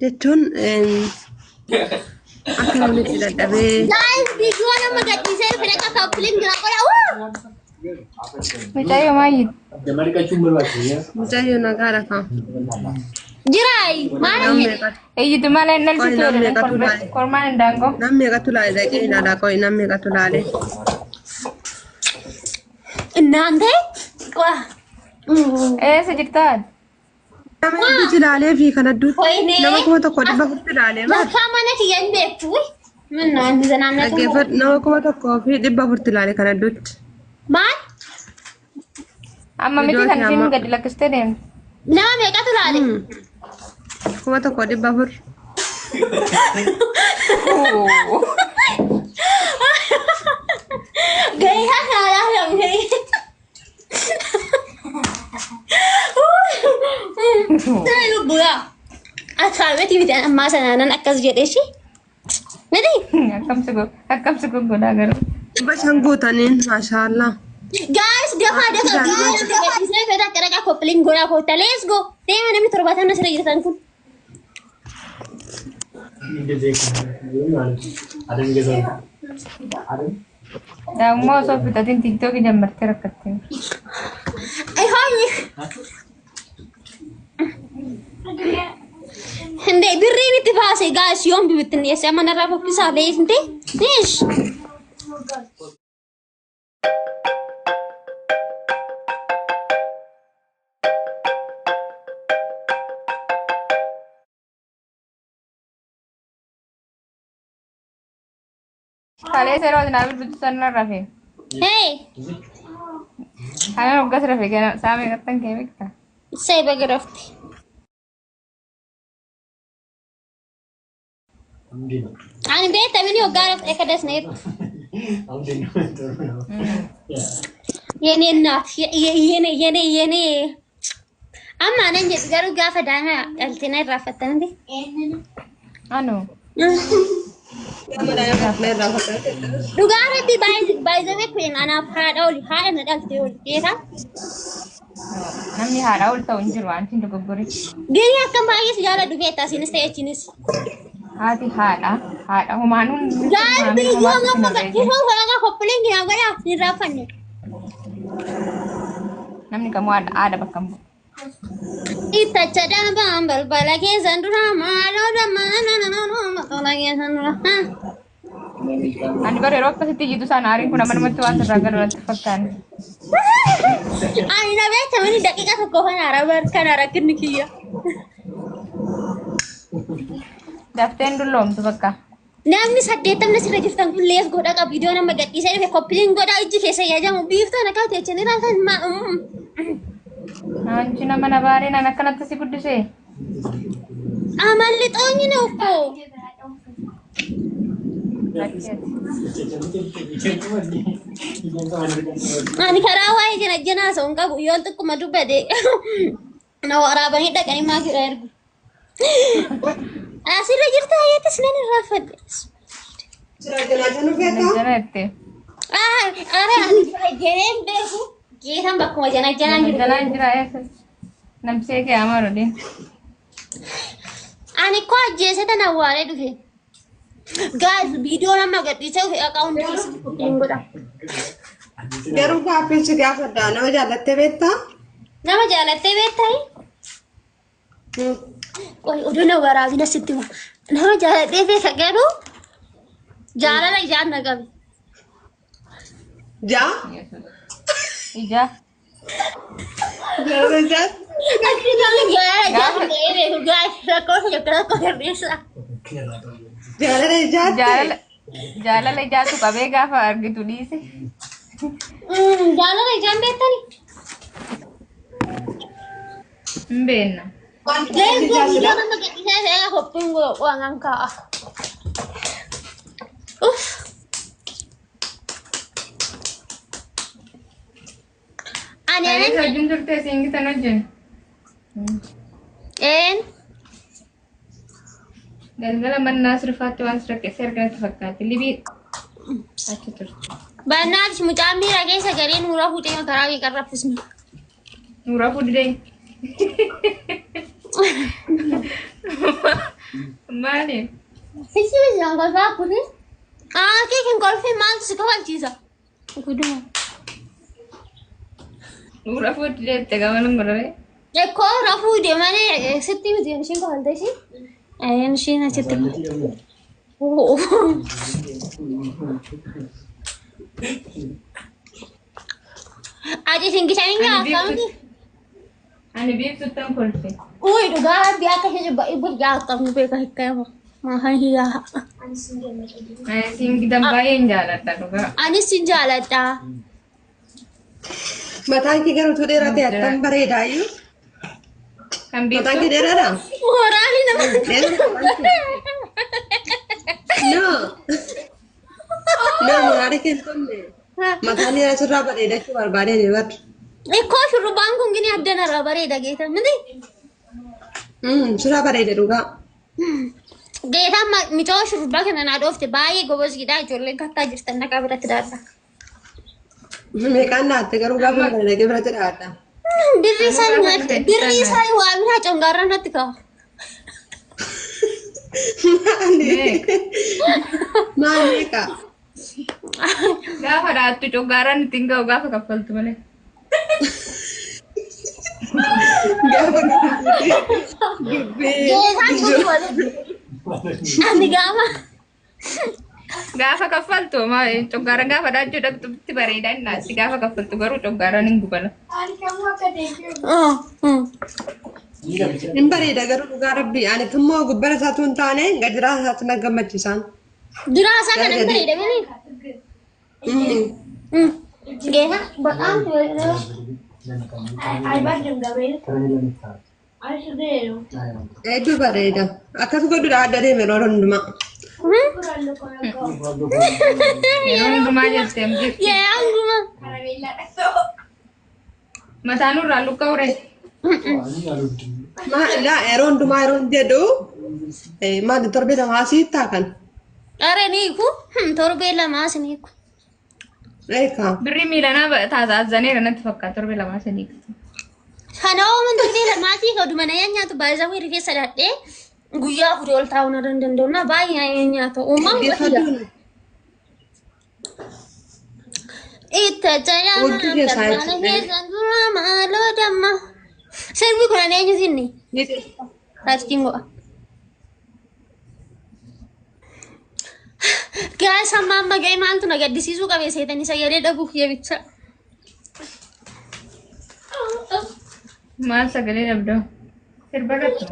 jechuun akka nuti dadhabee guys video nama gadhiisee fedha kaapiliin jira qola Mucayyoo maayii? mucayyoo nagaadha kan jirai maal Iyyitu malee nalchitu kormaan hindaangoo. namni meeqatu laale dhaqee ilaalaa qo'i namni meeqatu laale እናንተ ዋ Eessa jirtaan? nama hedduutu ilaalee fi kan adduutti Wayne. nama kuma tokko dhibba afurtu ilaalee maal ለካማነት የንቤቱ ምን ነው አንድ ዘናነት dhaggeeffadhu nama kuma tokkoo fi dhibba afurtu ilaalee kan adduutti ማን Amma miti Iddoo kan ati isheen amma- gadi lakkistee deemte. nama meeqatu laale kuma tokko dhibba afur ገይታ ካላለም ገይ ታዩ ቡያ አታበት ይብታን ማሰናናን አከዝ ጀደሽ ነዲ Akkamsi goggodaa garuu. dhibba shan guutaniin maashaallah ጋይስ ደፋ ደፋ ጋይስ ደፋ ፈታ ቀረቃ ኮፕሊንግ ጎራ ኮታ ሌትስ ጎ ደማ ነሚ ተርባታና ስለ ይርታን ኩን Daa'immoo osoo bitatiin tiktookii jammartee rakkattee. አይሆኝ እንዴ ብሬን ትፋሴ ጋይስ ዮም ቢብትን የሰማና ፎክሳ ለይት እንዴ እሺ Kalee seeroo naaf dubbisu sanarra rafee. ሄይ Kanan hoggas rafee gana saamee gattan kee beekta. ሰይ በግረፍት አን ቤት ተብኒ ወጋረፍ እከደስ ነው የኔ እናት የኔ አማ ነኝ ገሩ ጋፈ ዳና አልቲና ይራፈተን እንዴ Anu. ዱጋረቲ ባይዘቤ ኩን አና ፍራዳው ሊሃይ ነዳልቲ ወልጤታ Namni haadhaa ol ta'u hin jiru wanti hin dogoggorichi. ግን ያከማይስ ያለ ዱቤታ ሲንስተያቺንስ Haati haadha humaanuun. ጋር ቢዮ ነው ከቲፎ ወላጋ ኮፕሊንግ ያገራ ይራፈን Namni kamuu haadha bakka hin bu'u. ኢተቸዳን ባምበል በለጌ ዘንዱራ ማሎ ደማናናናና መጦላጌ ዘንዱራ Ani bara yeroo akkasitti ijjitu isaan aariin kun amma namatti waan sirraa galu natti fakkaanne. ani na beekta mani daqiiqa tokko kana rakkinni kiyya Dafteen dulloomtu bakka. namni 80 sirra jirtan kun lees godha qaba viidiyoo nama gadhiisee dhufe koppiliin godha ijji keessa yaajamu biiftaan akka teechanii raasan Anchi nama na baaree naan akkanatti si guddisee. amalli xoonyi ነው እኮ ani karaa waa'ee janajjanaa osoo hin qabu yoon xiqquma dubbate na waraabanii dhaqanii maakira ergu asirra jirta hayyatis nan irraafadhe Jana jettee. Ara ani jeneen beeku geetan bakkuma janajjanaan jiru Jalaan jira eessas. Namsee kee amaru din. ani ko ajjeese tan awwaalee dhufe gaaz viidiyoo nama gadhiisee dhufe akaawuntii godha garuu gaaffichi gaafadha nama jaalattee beektaa nama jaalattee beektai qoy oduu na waraabina sitti hima nama jaalattee beeka garuu jaalala ijaan nagabe jaa Ija. jaalala jaa Aku namni jaalala ijaan nagahee beeku gaaz rakkoo rakkoo hir'isa jaalala ijaatte Jaalala ijaatu qabee gaafa argitu dhiise. jaalala ijaan beektani Hin beekna. Let's go video nama gadhiisee saya hoppuun waan ka'a. Uff. Ani Kalee wajjin turtee siingitan wajjin. en Galgala mannaa sirfaatti waan sirreessee argamatti fakkaatti. Libii achi turte. banaatish mucaan miira keessa garee nuuraa fuudhee karaa kee qarrafisni. Nuuraa fuudhee. Maali? Isi bisa golfaa kuni. Kee kan golfee maaltu si kabachiisa? Guduma. Rafuu deette gamanum godhare. Ekkoo rafuu deemanii sitti miti ishiin kafaltee ishii. Ishiin achitti. Ati singgisanii nyaatamu. Ani biiftuuttan kolfe. Uy, dhugaa biyaa akka ishee jibba ibbul jaatamu beeka hikkama. Maahan hiyyaa. Siin baay'een jaaladha dhugaa. Anis si jaaladha. Mataan kee garuu dheeraa attam bareedaa iyyuu. Kan Mataan biiftuu. kee dheeraadhaa? Mooraalii nama. No. No, muraalee kee hin qabne. Mataan dheeraa sirraa bareedachuu barbaadeen barra. Ekkoo shurrubbaan kun gini addanarraa bareeda geeta miti. Sirraa bareeda dhugaa. Geetaan micoo shurrubbaa kana naa dhoofte baay'ee gobosgiidhaa ijoolleen kattaa jirtan naqaa biratti dhaadha. Meeqaan naatte garuu gaafa bareedee biratti dhaadha. Dirri isaa waa biraa congaarraa natti ka'a. Maal meeqa? Gaafa dhaattu coggaaraan ittiin ga'u gaafa kaffaltu malee. Gaafa Geetaan kun walitti. Ani gaafa. Gaafa kaffaltu coggaaraan gaafa dhaachuu dhaqxutti bareedaa hin naatti gaafa kaffaltu garuu coggaaraan hin gubala. hin bareeda garuu dhugaa rabbii ani immoo gubbara isaatu hin taane gadiraa isaatu na gammachiisaan. Diraa isaa kana hin bareeda miti. Geetaan baqaan Hedduu bareeda. Akkas godhuudha adda deeme yeroo hundumaa. Yeroo hundumaa jettee Yee anguma. mataan irraa luka ure. Laa yeroo hundumaa yeroo jedhu maal torbee lamaa siittaa kan. Are niiku torbee lamaa siniiku. Eekaa. Birri miilanaa taasaazaneera natti fakkaata torbe lamaa sadii. Kana ooman torbee lamaa sii kaduma na nyaatu baay'ee wirri keessa dadhee guyyaa furii ol taa'uu na danda'u na baay'ee nyaatu uumamu gatiidha. Itti jajjabeeffamana keessan dura maaloo damma. Sirbi kun ani eenyu sinni? Raajkiin go'a. Gaas amma amma ga'e maaltu na gaddisiisuu qabee seetanii sagalee dhabuuf yebicha. Maal sagalee dhabdoo? Sirba irratti.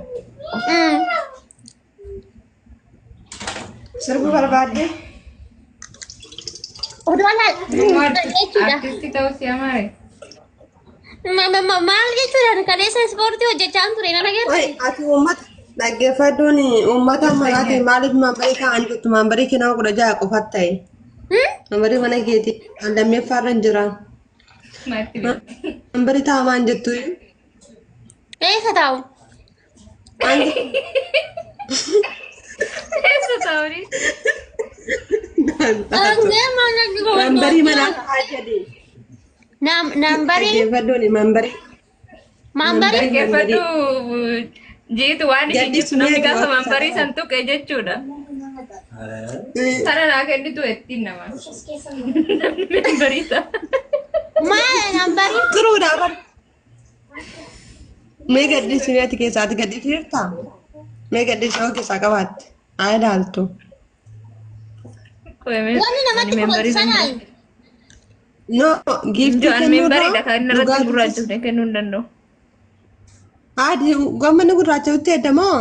Sirbi barbaadde. Oduu alaa jechuudha. Artistii ta'uu si amaare. Maal jechuudha kaleessa ispoortii hojjechaa ture nan agarsiisa. Ati uummata dhaggeeffattuun uummata maraati maaliif mambarii kaa'anii jirtu mambarii kennaa 16 qofaatti ta'e. Mambarii mana keetii lammeeffaarra hin jiran. Mambarii taa'amaan jettu. Eessa taa'u? Eessa taa'uuri? Mambarii manaa kaa'aa jedhee. Nambarii. Dhaggeeffattuun mambarii. Mambarii. Dhaggeeffadhu jiitu waan isheen jirtu namni gaafa mambarii san tuqe jechuudha. Sana naa kennitu ittiin nama. Mambarii ta'a. Maal nambarii? Turuudha bara. Mee gaddisii ati keessaati gaddisii jirtaa? Mee gaddisii yoo keessaa qabaatte? Haa ilaaltu. Wanni namatti kun sanaayi. No, giiftii Joan membariidha kan inni irratti gurraachifne kennuu hin danda'u. Haadhi gammanni gurraacha'utti eddamoo?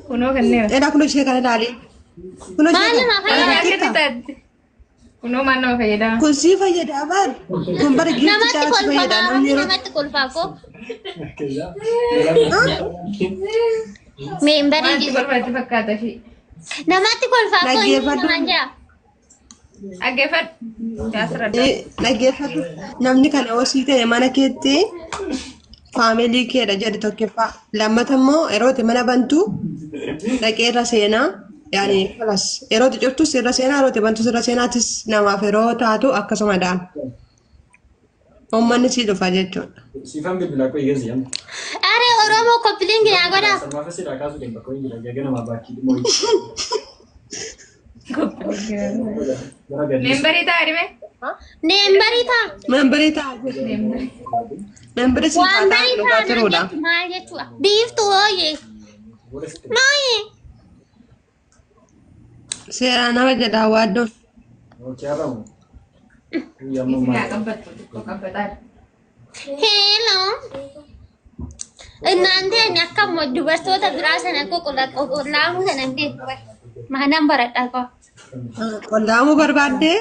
Kunoo kenneera. Dheeraa kunoo ishee kana ilaali. Kunoo Maal nama fayyada? Kunoo maal nama fayyada? Kun sii fayyadaa baal. Kun bara giiftii Namatti caalaa si fayyadaa kolfaa namni yeroo. namatti kolfaa koo. Membarii Wanti kolfatti fakkaata ishee. namatti kolfaa koo Dhaggeeffadhu. namaan jaa. Dhaggeeffadhu. Jaasirradda. Dhaggeeffadhu. Namni kana osii ta'e mana keetti faamilii keedha jedhe tokkoffaa. Lammata immoo yeroo mana bantu dhaqee irra seenaa. Yaani kalas yeroo cuftus irra seenaa yeroo bantus irra seenaatis namaaf yeroo taatu akkasuma dhaan. Uummanni sii dhufa jechuudha. Siifan bilbilaa qoy geessi yamma. Are Oromoo koppiliin yaa godhaa. Membarii ta'a dhime. Neembarii ta'a. Membarii ta'a. Membarii si Waan ta'a barii dhugaa turuudha. ta'a maal jechuudha. Biiftuu hooyee. Nooyee. Seeraan nama jedhaa waaddoon. Yaa qabbattu qabbataa. Hello. እናንተ ያካም dubartoota biraa sana qoqqollaamu sana beeku. Maanaan baradhaa qaba. Qollaamuu barbaadde?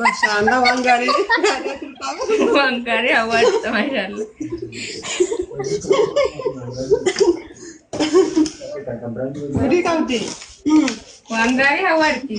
Mashallah waan gaarii. Waan gaarii hawwaatu mashallah. Gudii qabdi. Waan gaarii hawwaati.